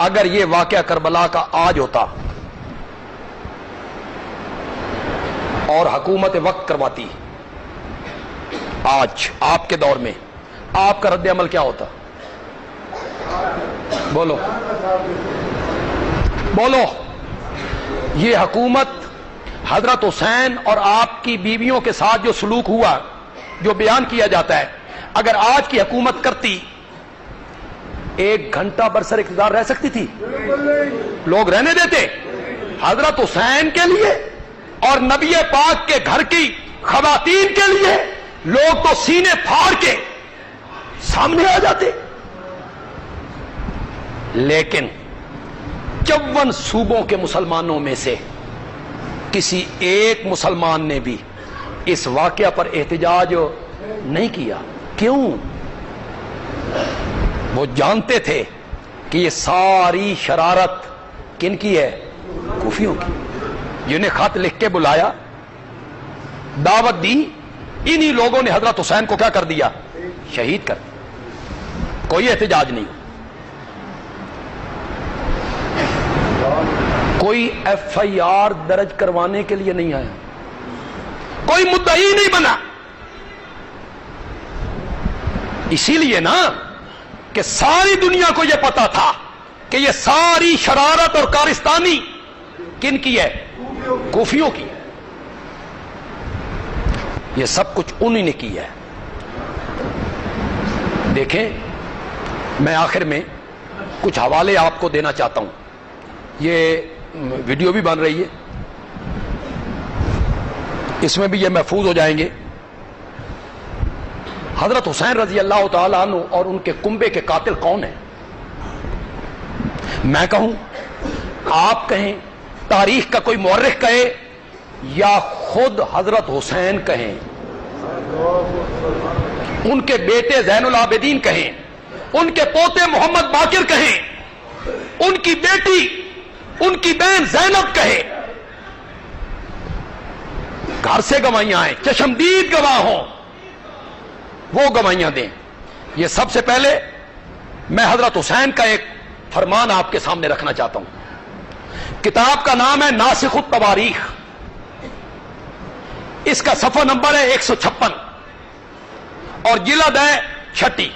اگر یہ واقعہ کربلا کا آج ہوتا اور حکومت وقت کرواتی آج آپ کے دور میں، آپ کا رد عمل کیا ہوتا؟ بولو بولو۔ یہ حکومت حضرت حسین اور آپ کی بیویوں کے ساتھ جو سلوک ہوا، جو بیان کیا جاتا ہے، اگر آج کی حکومت کرتی 1 گھنٹہ برسر اقتدار رہ سکتی تھی؟ لوگ رہنے دیتے؟ حضرت حسین کے لیے اور نبی پاک کے گھر کی خواتین کے لیے لوگ تو سینے پھاڑ کے سامنے آ جاتے۔ لیکن 54 صوبوں کے مسلمانوں میں سے کسی ایک مسلمان نے بھی اس واقعہ پر احتجاج نہیں کیا۔ کیوں؟ وہ جانتے تھے کہ یہ ساری شرارت کن کی ہے؟ کوفیوں کی، جنہیں خط لکھ کے بلایا، دعوت دی، انہی لوگوں نے حضرت حسین کو کیا کر دیا؟ شہید کر دیا۔ کوئی احتجاج نہیں، کوئی ایف آئی آر درج کروانے کے لیے نہیں آیا، کوئی مدعی نہیں بنا۔ اسی لیے نا کہ ساری دنیا کو یہ پتا تھا کہ یہ ساری شرارت اور کارستانی کن کی ہے؟ کوفیوں کی ہے۔ یہ سب کچھ انہی نے کی ہے۔ دیکھیں، میں آخر میں کچھ حوالے آپ کو دینا چاہتا ہوں، یہ ویڈیو بھی بن رہی ہے، اس میں بھی یہ محفوظ ہو جائیں گے۔ حضرت حسین رضی اللہ تعالیٰ عنہ اور ان کے کنبے کے قاتل کون ہیں؟ میں کہوں، آپ کہیں، تاریخ کا کوئی مورخ کہے، یا خود حضرت حسین کہیں، ان کے بیٹے زین العابدین کہیں، ان کے پوتے محمد باقر کہیں، ان کی بیٹی، ان کی بہن زینب کہے، گھر سے گواہیاں آئیں، چشمدید گواہ ہوں، وہ گواہیاں دیں۔ یہ سب سے پہلے میں حضرت حسین کا ایک فرمان آپ کے سامنے رکھنا چاہتا ہوں۔ کتاب کا نام ہے ناسخ التواریخ، اس کا صفحہ نمبر ہے 156 اور جلد ہے 6۔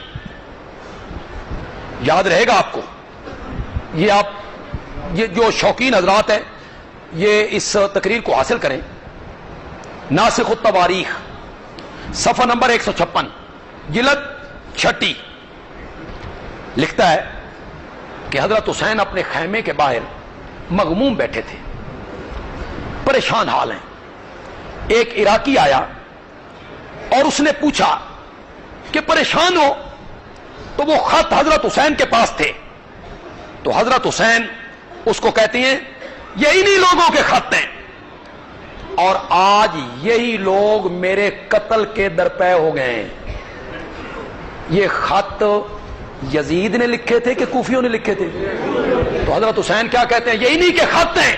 یاد رہے گا آپ کو، یہ جو شوقین حضرات ہیں یہ اس تقریر کو حاصل کریں۔ ناسخ التواریخ صفحہ نمبر 156 جلد 6 لکھتا ہے کہ حضرت حسین اپنے خیمے کے باہر مغموم بیٹھے تھے، پریشان حال ہیں۔ ایک عراقی آیا اور اس نے پوچھا کہ پریشان ہو؟ تو وہ خط حضرت حسین کے پاس تھے، تو حضرت حسین اس کو کہتے ہیں یہ انہی لوگوں کے خط ہیں، اور آج یہی لوگ میرے قتل کے درپے ہو گئے ہیں۔ یہ خط یزید نے لکھے تھے کہ کوفیوں نے لکھے تھے؟ تو حضرت حسین کیا کہتے ہیں؟ یہ انہی کے خط ہیں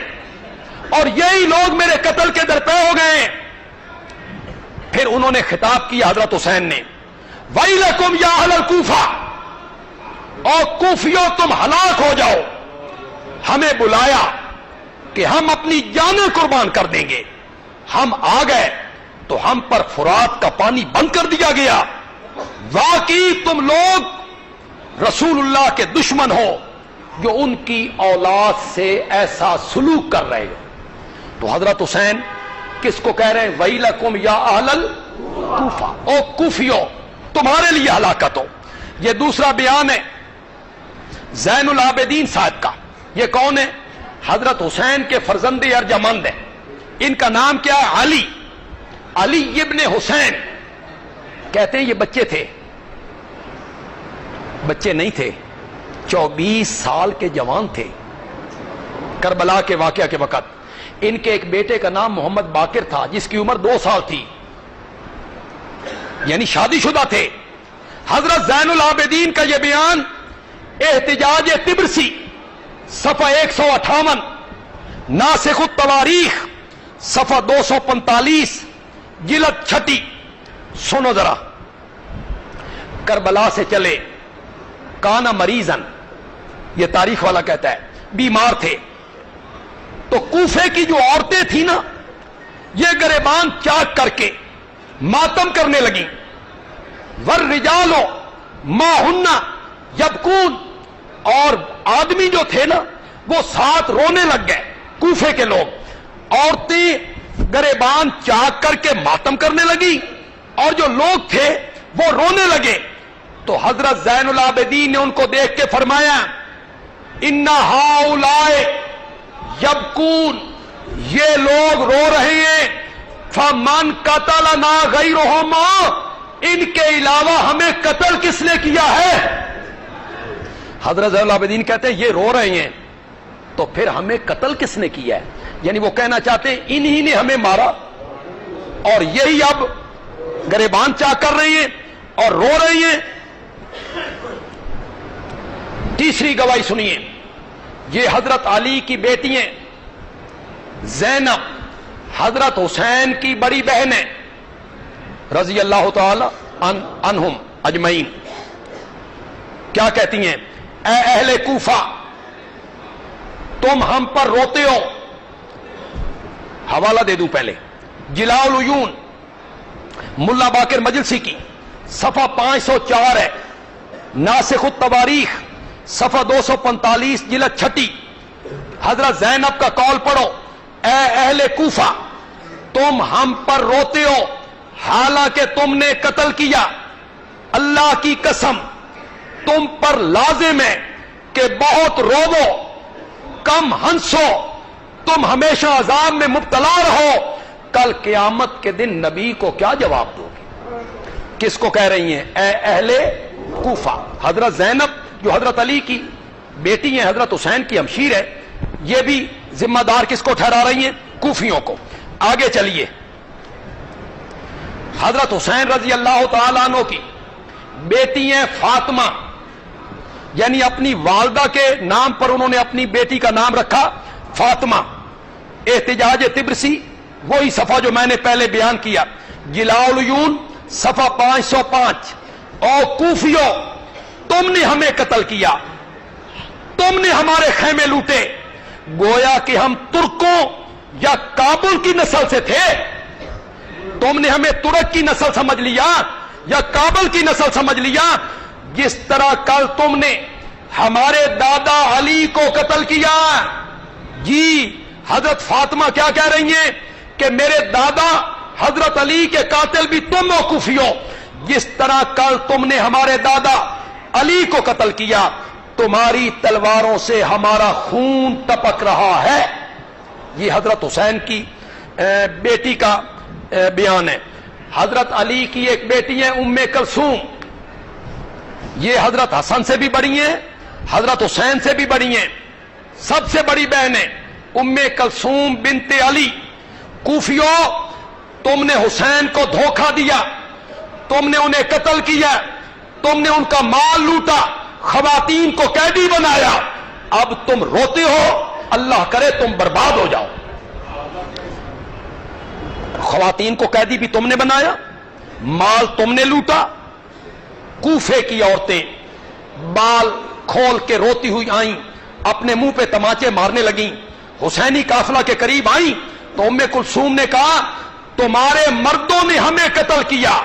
اور یہی لوگ میرے قتل کے درپے ہو گئے ہیں۔ پھر انہوں نے خطاب کیا حضرت حسین نے، وَيْلَكُمْ يَا أَهْلَ الْكُوفَةِ، اور کوفیوں تم ہلاک ہو جاؤ، ہمیں بلایا کہ ہم اپنی جانیں قربان کر دیں گے، ہم آ گئے تو ہم پر فرات کا پانی بند کر دیا گیا، واقعی تم لوگ رسول اللہ کے دشمن ہو جو ان کی اولاد سے ایسا سلوک کر رہے ہو۔ تو حضرت حسین کس کو کہہ رہے ہیں؟ وَيْلَكُمْ يَا أَهْلَ الْكُوفَةِ، او کوفیوں تمہارے لیے ہلاکت ہو۔ یہ دوسرا بیان ہے زین العابدین صاحب کا۔ یہ کون ہے؟ حضرت حسین کے فرزند ارجمند ہیں، ان کا نام کیا ہے؟ علی ابن حسین۔ کہتے ہیں یہ بچے تھے، بچے نہیں تھے، 24 سال کے جوان تھے کربلا کے واقعہ کے وقت۔ ان کے ایک بیٹے کا نام محمد باقر تھا جس کی عمر 2 سال تھی، یعنی شادی شدہ تھے۔ حضرت زین العابدین کا یہ بیان احتجاج طبرسی صفحہ 158، ناسخ التواریخ صفحہ 245 جلد 6۔ سنو ذرا، کربلا سے چلے، کانا مریضن، یہ تاریخ والا کہتا ہے، بیمار تھے، تو کوفے کی جو عورتیں تھیں نا، یہ گریبان چاک کر کے ماتم کرنے لگیں. والرجال ماہن یبکون، اور آدمی جو تھے نا وہ ساتھ رونے لگ گئے. کوفے کے لوگ، عورتیں گریبان چاک کر کے ماتم کرنے لگی اور جو لوگ تھے وہ رونے لگے. تو حضرت زین العابدین نے ان کو دیکھ کے فرمایا، ان ہؤلاء یبکون، یہ لوگ رو رہے ہیں، فمن قتلنا غیرہما، ان کے علاوہ ہمیں قتل کس نے کیا ہے؟ حضرت زین العابدین کہتے ہیں یہ رو رہے ہیں تو پھر ہمیں قتل کس نے کیا ہے؟ یعنی وہ کہنا چاہتے ہیں انہی نے ہمیں مارا اور یہی اب گریبان چاک کر رہے ہیں اور رو رہے ہیں. تیسری گواہی سنیے، یہ حضرت علی کی بیٹی ہیں زینب، حضرت حسین کی بڑی بہن ہے رضی اللہ تعالی عنہم اجمعین. کیا کہتی ہیں؟ اے اہل کوفہ، تم ہم پر روتے ہو. حوالہ دے دوں پہلے، جلاء العیون ملا باقر مجلسی کی، صفحہ 504 ہے. ناسخ التواریخ صفحہ 245 جلد 6. حضرت زینب کا قول پڑھو، اے اہل کوفہ، تم ہم پر روتے ہو حالانکہ تم نے قتل کیا. اللہ کی قسم تم پر لازم ہے کہ بہت روو، کم ہنسو، تم ہمیشہ عذاب میں مبتلا رہو. کل قیامت کے دن نبی کو کیا جواب دو گے؟ کس کو کہہ رہی ہیں؟ اے اہل کوفہ. حضرت زینب جو حضرت علی کی بیٹی ہیں، حضرت حسین کی ہمشیر ہے، یہ بھی ذمہ دار کس کو ٹھہرا رہی ہیں؟ کوفیوں کو. آگے چلیے، حضرت حسین رضی اللہ تعالیٰ عنہ کی بیٹی ہیں فاطمہ، یعنی اپنی والدہ کے نام پر انہوں نے اپنی بیٹی کا نام رکھا فاطمہ. احتجاج طبرسی وہی صفحہ جو میں نے پہلے بیان کیا، جلاء العیون صفحہ 505. او کوفیو، تم نے ہمیں قتل کیا، تم نے ہمارے خیمے لوٹے، گویا کہ ہم ترکوں یا کابل کی نسل سے تھے. تم نے ہمیں ترک کی نسل سمجھ لیا یا کابل کی نسل سمجھ لیا. جس طرح کل تم نے ہمارے دادا علی کو قتل کیا. جی حضرت فاطمہ کیا کہہ رہی ہیں کہ میرے دادا حضرت علی کے قاتل بھی تم ہو کوفیو. جس طرح کل تم نے ہمارے دادا علی کو قتل کیا، تمہاری تلواروں سے ہمارا خون ٹپک رہا ہے. یہ حضرت حسین کی بیٹی کا بیان ہے. حضرت علی کی ایک بیٹی ہے ام کلثوم، یہ حضرت حسن سے بھی بڑی ہیں، حضرت حسین سے بھی بڑی ہیں، سب سے بڑی بہن ہے ام کلثوم بنت علی. کوفیو، تم نے حسین کو دھوکہ دیا، تم نے انہیں قتل کیا، تم نے ان کا مال لوٹا، خواتین کو قیدی بنایا. اب تم روتے ہو، اللہ کرے تم برباد ہو جاؤ. خواتین کو قیدی بھی تم نے بنایا، مال تم نے لوٹا. کوفے کی عورتیں بال کھول کے روتی ہوئی آئیں، اپنے منہ پہ تماچے مارنے لگیں. حسینی قافلہ کے قریب آئیں تو ام کلثوم نے کہا تمہارے مردوں نے ہمیں قتل کیا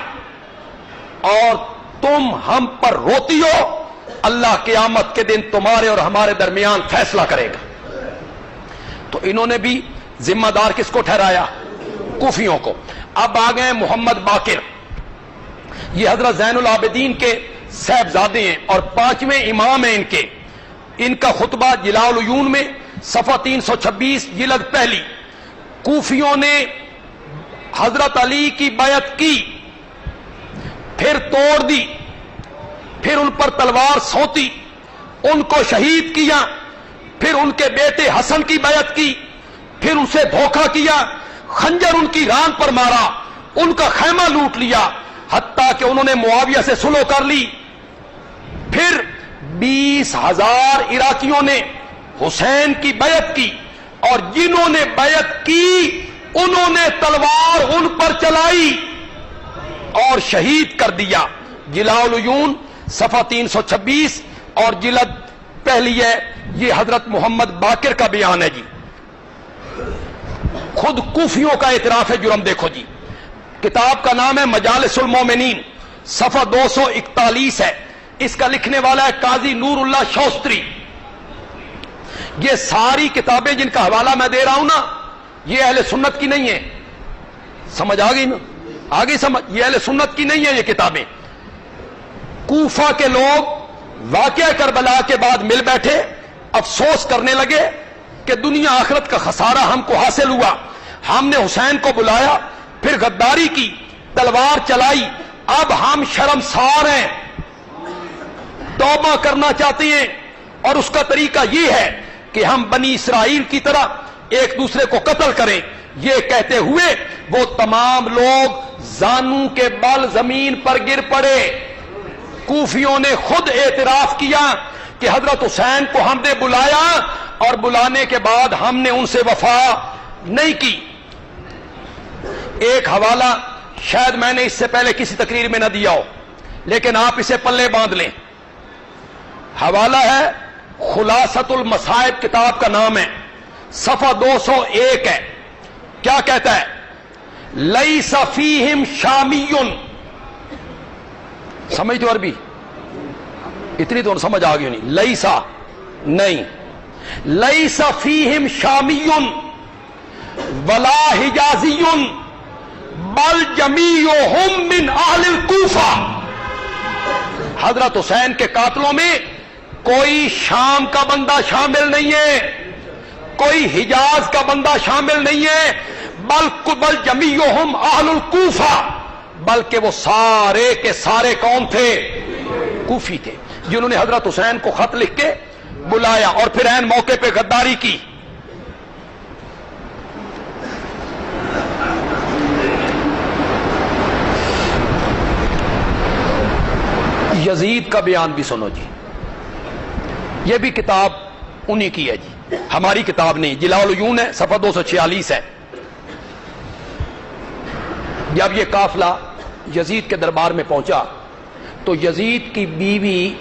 اور تم ہم پر روتی ہو. اللہ قیامت کے دن تمہارے اور ہمارے درمیان فیصلہ کرے گا. تو انہوں نے بھی ذمہ دار کس کو ٹھہرایا؟ کوفیوں کو. اب آ گئے محمد باقر، یہ حضرت زین العابدین کے صاحبزادے ہیں اور 5ویں امام ہیں. ان کا خطبہ جلاء العیون میں صفحہ 326 جلد پہلی. کوفیوں نے حضرت علی کی بیعت کی، پھر توڑ دی، پھر ان پر تلوار سونتی، ان کو شہید کیا، پھر ان کے بیٹے حسن کی بیعت کی، پھر اسے دھوکہ کیا، خنجر ان کی ران پر مارا، ان کا خیمہ لوٹ لیا، حتیٰ کہ انہوں نے معاویہ سے صلح کر لی. پھر 20,000 عراقیوں نے حسین کی بیعت کی اور جنہوں نے بیعت کی انہوں نے تلوار ان پر چلائی اور شہید کر دیا. جلاء العیون صفحہ 326 اور جلد پہلی ہے یہ حضرت محمد باقر کا بیان ہے جی، خود کوفیوں کا اعتراف ہے جرم. دیکھو جی، کتاب کا نام ہے مجالس المومنین، صفحہ 241 ہے. اس کا لکھنے والا ہے قاضی نور اللہ شوستری. یہ ساری کتابیں جن کا حوالہ میں دے رہا ہوں نا، یہ اہل سنت کی نہیں ہیں. سمجھ آ گئی نا؟ آگے سمجھ، یہ اہل سنت کی نہیں ہیں یہ کتابیں. کوفہ کے لوگ واقعہ کربلا کے بعد مل بیٹھے، افسوس کرنے لگے کہ دنیا آخرت کا خسارہ ہم کو حاصل ہوا. ہم نے حسین کو بلایا، پھر غداری کی، تلوار چلائی، اب ہم شرمسار ہیں، توبہ کرنا چاہتے ہیں. اور اس کا طریقہ یہ ہے کہ ہم بنی اسرائیل کی طرح ایک دوسرے کو قتل کریں. یہ کہتے ہوئے وہ تمام لوگ زانوں کے بل زمین پر گر پڑے. کوفیوں نے خود اعتراف کیا کہ حضرت حسین کو ہم نے بلایا اور بلانے کے بعد ہم نے ان سے وفا نہیں کی. ایک حوالہ شاید میں نے اس سے پہلے کسی تقریر میں نہ دیا ہو، لیکن آپ اسے پلے باندھ لیں. حوالہ ہے خلاصۃ المصائب، کتاب کا نام ہے، صفحہ 201 ہے. کیا کہتا ہے؟ لیس فیہم شامی. سمجھ تو عربی اتنی تو سمجھ آ گئی نہیں. لیسا نہیں، لیس فیہم شامی ولا حجازی بل جمیعہم من اہل الکوفہ. حضرت حسین کے قاتلوں میں کوئی شام کا بندہ شامل نہیں ہے، کوئی حجاز کا بندہ شامل نہیں ہے، بل جمیعہم اہل الکوفہ، بلکہ وہ سارے کے سارے کون تھے؟ کوفی تھے، جنہوں نے حضرت حسین کو خط لکھ کے بلایا اور پھر عین موقع پہ غداری کی. یزید کا بیان بھی سنو جی، یہ بھی کتاب انہی کی ہے جی، ہماری کتاب نہیں. جلاء العیون ہے، صفحہ 246 ہے. جب یہ قافلہ یزید کے دربار میں پہنچا تو یزید کی بیوی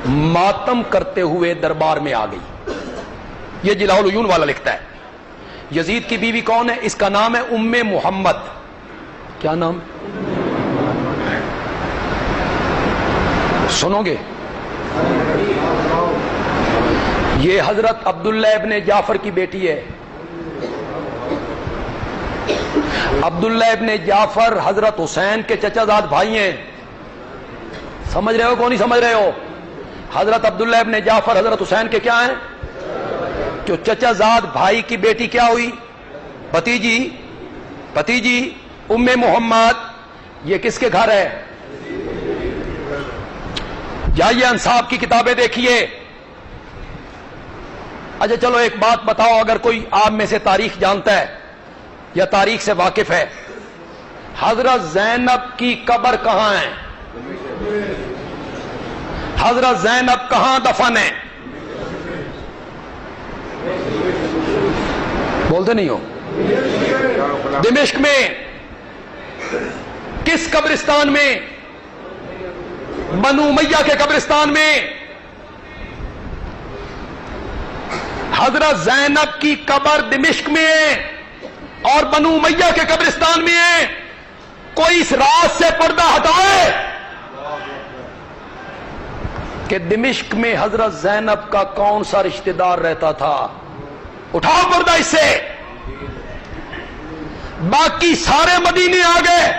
ماتم کرتے ہوئے دربار میں آ گئی. یہ جلاء العیون والا لکھتا ہے. یزید کی بیوی کون ہے؟ اس کا نام ہے ام محمد. کیا نام؟ سنو گے؟ یہ حضرت عبداللہ ابن جعفر کی بیٹی ہے. عبداللہ ابن جعفر حضرت حسین کے چچا زاد بھائی ہیں. سمجھ رہے ہو کون نہیں سمجھ رہے ہو؟ حضرت عبداللہ ابن جعفر حضرت حسین کے کیا ہیں؟ جو چچا زاد بھائی کی بیٹی کیا ہوئی؟ بھتیجی ام محمد. یہ کس کے گھر ہے؟ جائیے انصاف کی کتابیں دیکھیے. اچھا چلو ایک بات بتاؤ، اگر کوئی آپ میں سے تاریخ جانتا ہے یا تاریخ سے واقف ہے، حضرت زینب کی قبر کہاں ہے؟ حضرت زینب کہاں دفن ہے؟ بولتے نہیں ہو؟ دمشق میں. کس قبرستان میں؟ بنو امیہ کے قبرستان میں. حضرت زینب کی قبر دمشق میں ہے اور بنو امیہ کے قبرستان میں ہے. کوئی اس راز سے پردہ ہٹائے کہ دمشق میں حضرت زینب کا کون سا رشتہ دار رہتا تھا. اٹھاؤ پردہ اس سے. باقی سارے مدینے آ گئے،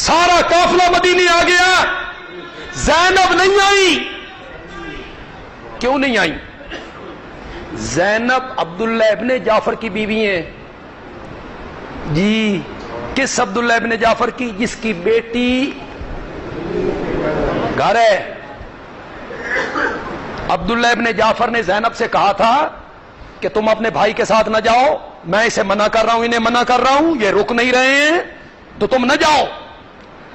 سارا قافلہ مدینے آ گیا، زینب نہیں آئی. کیوں نہیں آئی؟ زینب عبداللہ ابن جعفر کی بیوی ہیں جی. کس عبداللہ ابن جعفر کی؟ جس کی بیٹی گھر ہے. عبداللہ ابن جعفر نے زینب سے کہا تھا کہ تم اپنے بھائی کے ساتھ نہ جاؤ، میں اسے منع کر رہا ہوں، انہیں منع کر رہا ہوں، یہ رک نہیں رہے ہیں تو تم نہ جاؤ.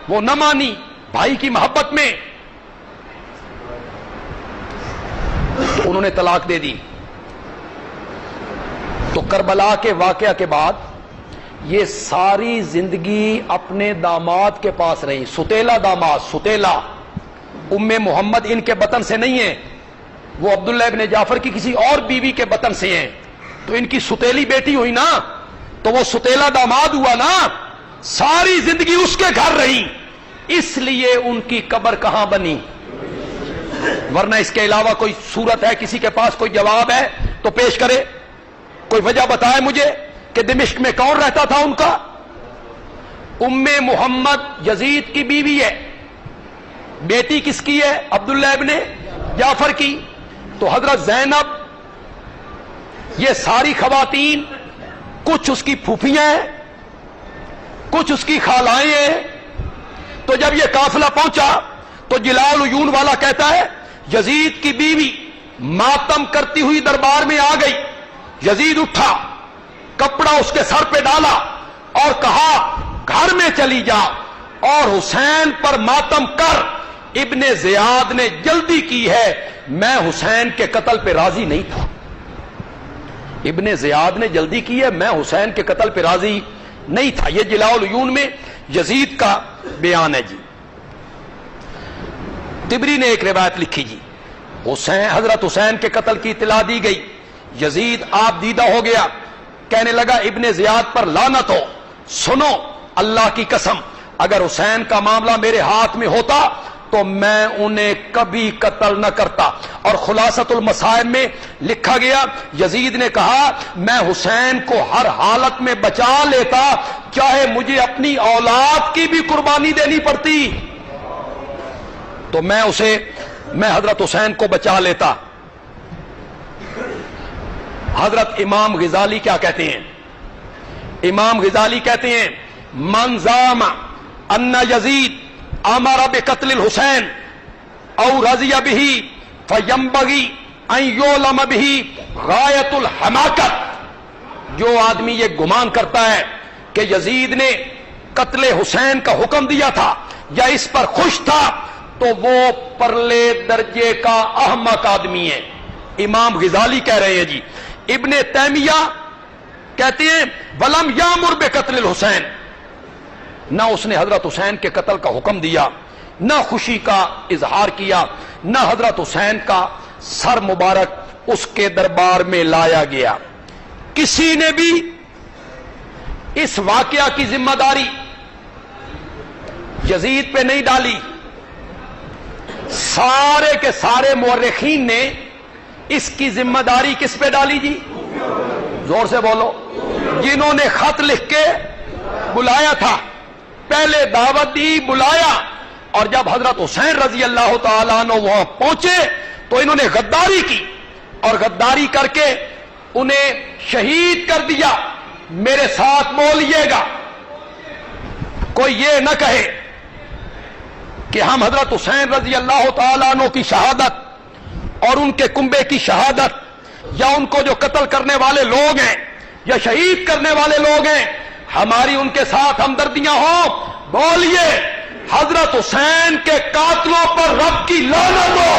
وہ نہ مانی بھائی کی محبت میں، تو انہوں نے طلاق دے دی. تو کربلا کے واقعہ کے بعد یہ ساری زندگی اپنے داماد کے پاس رہی. ستیلا داماد، ستیلا ام محمد ان کے بطن سے نہیں ہے، وہ عبداللہ ابن جعفر کی کسی اور بیوی کے بطن سے ہیں تو ان کی ستیلی بیٹی ہوئی نا، تو وہ ستیلا داماد ہوا نا، ساری زندگی اس کے گھر رہی، اس لیے ان کی قبر کہاں بنی؟ ورنہ اس کے علاوہ کوئی صورت ہے؟ کسی کے پاس کوئی جواب ہے تو پیش کرے، کوئی وجہ بتائے مجھے کہ دمشق میں کون رہتا تھا ان کا؟ ام محمد یزید کی بیوی ہے، بیٹی کس کی ہے؟ عبداللہ ابن جعفر کی۔ تو حضرت زینب، یہ ساری خواتین کچھ اس کی پھوپھیاں ہیں، کچھ اس کی خالائیں ہیں۔ تو جب یہ قافلہ پہنچا تو جلال العیون والا کہتا ہے یزید کی بیوی ماتم کرتی ہوئی دربار میں آ گئی، یزید اٹھا، کپڑا اس کے سر پہ ڈالا اور کہا گھر میں چلی جا اور حسین پر ماتم کر، ابن زیاد نے جلدی کی ہے، میں حسین کے قتل پہ راضی نہیں تھا۔ ابن زیاد نے جلدی کی ہے، میں حسین کے قتل پہ راضی نہیں تھا۔ یہ جلاء العیون میں یزید کا بیان ہے جی۔ طبری نے ایک روایت لکھی جی، حضرت حسین کے قتل کی اطلاع دی گئی، یزید آپ دیدہ ہو گیا، کہنے لگا ابن زیاد پر لعنت ہو، سنو اللہ کی قسم اگر حسین کا معاملہ میرے ہاتھ میں ہوتا تو میں انہیں کبھی قتل نہ کرتا۔ اور خلاصۃ المصائب میں لکھا گیا یزید نے کہا میں حسین کو ہر حالت میں بچا لیتا، چاہے مجھے اپنی اولاد کی بھی قربانی دینی پڑتی تو میں حضرت حسین کو بچا لیتا۔ حضرت امام غزالی کیا کہتے ہیں؟ امام غزالی کہتے ہیں من زعم ان یزید امر بقتل الحسین او رضی بہ فینبغی ان یعلم بہ غایۃ الحماقت، جو آدمی یہ گمان کرتا ہے کہ یزید نے قتل حسین کا حکم دیا تھا یا اس پر خوش تھا تو وہ پرلے درجے کا احمق آدمی ہے۔ امام غزالی کہہ رہے ہیں جی۔ ابن تیمیہ کہتے ہیں ولم یامر بقتل الحسین، نہ اس نے حضرت حسین کے قتل کا حکم دیا، نہ خوشی کا اظہار کیا، نہ حضرت حسین کا سر مبارک اس کے دربار میں لایا گیا۔ کسی نے بھی اس واقعہ کی ذمہ داری یزید پہ نہیں ڈالی۔ سارے کے سارے مورخین نے اس کی ذمہ داری کس پہ ڈالی جی؟ زور سے بولو۔ جنہوں نے خط لکھ کے بلایا تھا، پہلے دعوت دی، بلایا، اور جب حضرت حسین رضی اللہ تعالیٰ عنہ وہاں پہنچے تو انہوں نے غداری کی اور غداری کر کے انہیں شہید کر دیا۔ میرے ساتھ بولیے گا، کوئی یہ نہ کہے کہ ہم حضرت حسین رضی اللہ تعالیٰ عنہ کی شہادت اور ان کے کنبے کی شہادت یا ان کو جو قتل کرنے والے لوگ ہیں یا شہید کرنے والے لوگ ہیں ہماری ان کے ساتھ ہمدردیاں ہوں۔ بولیے حضرت حسین کے قاتلوں پر رب کی لعنت ہو۔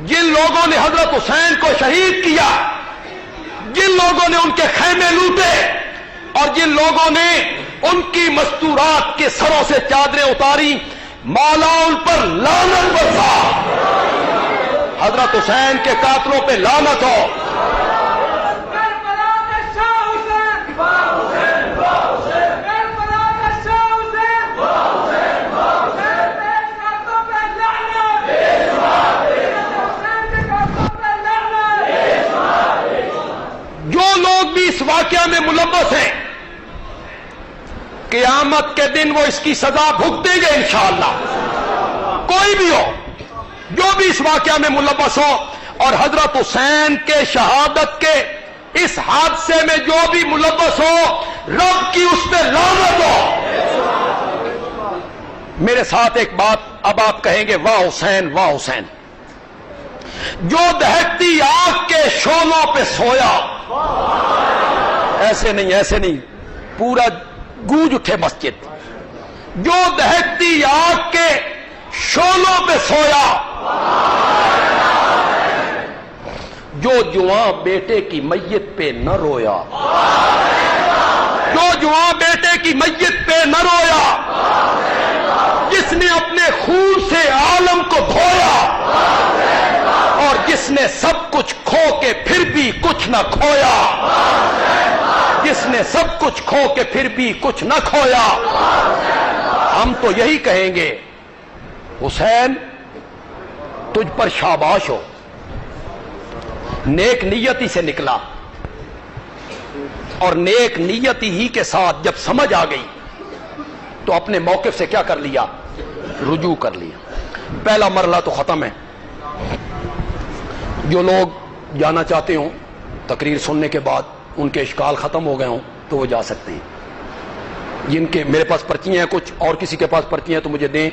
جن لوگوں نے حضرت حسین کو شہید کیا، جن لوگوں نے ان کے خیمے لوٹے اور جن لوگوں نے ان کی مستورات کے سروں سے چادریں اتاری، مولا ان پر لعنت برسا۔ حضرت حسین کے قاتلوں پہ لعنت ہو۔ جو لوگ بھی اس واقعہ میں ملوث ہیں، قیامت کے دن وہ اس کی سزا بھگتیں گے انشاءاللہ۔ کوئی بھی ہو، جو بھی اس واقعہ میں ملوث ہو، اور حضرت حسین کے شہادت کے اس حادثے میں جو بھی ملوث ہو، رب کی اس پہ لعنت ہو۔ میرے ساتھ ایک بات اب آپ کہیں گے، واہ حسین واہ حسین، جو دہکتی آگ کے شعلوں پہ سویا۔ ایسے نہیں، ایسے نہیں، پورا گونج اٹھے مسجد۔ جو دہکتی آگ کے شعلوں پہ سویا، جو جوان بیٹے کی میت پہ نہ رویا، جو جوان بیٹے کی میت پہ نہ رویا، جس نے اپنے خون سے عالم کو دھویا، کچھ نہ کھویا، جس نے سب کچھ کھو کے پھر بھی کچھ نہ کھویا۔ ہم تو یہی کہیں گے حسین تجھ پر شاباش ہو، نیک نیتی سے نکلا، اور نیک نیتی ہی کے ساتھ جب سمجھ آ گئی تو اپنے موقف سے کیا کر لیا؟ رجوع کر لیا۔ پہلا مرحلہ تو ختم ہے۔ جو لوگ جانا چاہتے ہوں تقریر سننے کے بعد ان کے اشکال ختم ہو گئے ہوں تو وہ جا سکتے ہیں۔ جن کے میرے پاس پرچیاں ہیں کچھ اور کسی کے پاس پرچیاں ہیں تو مجھے دیں۔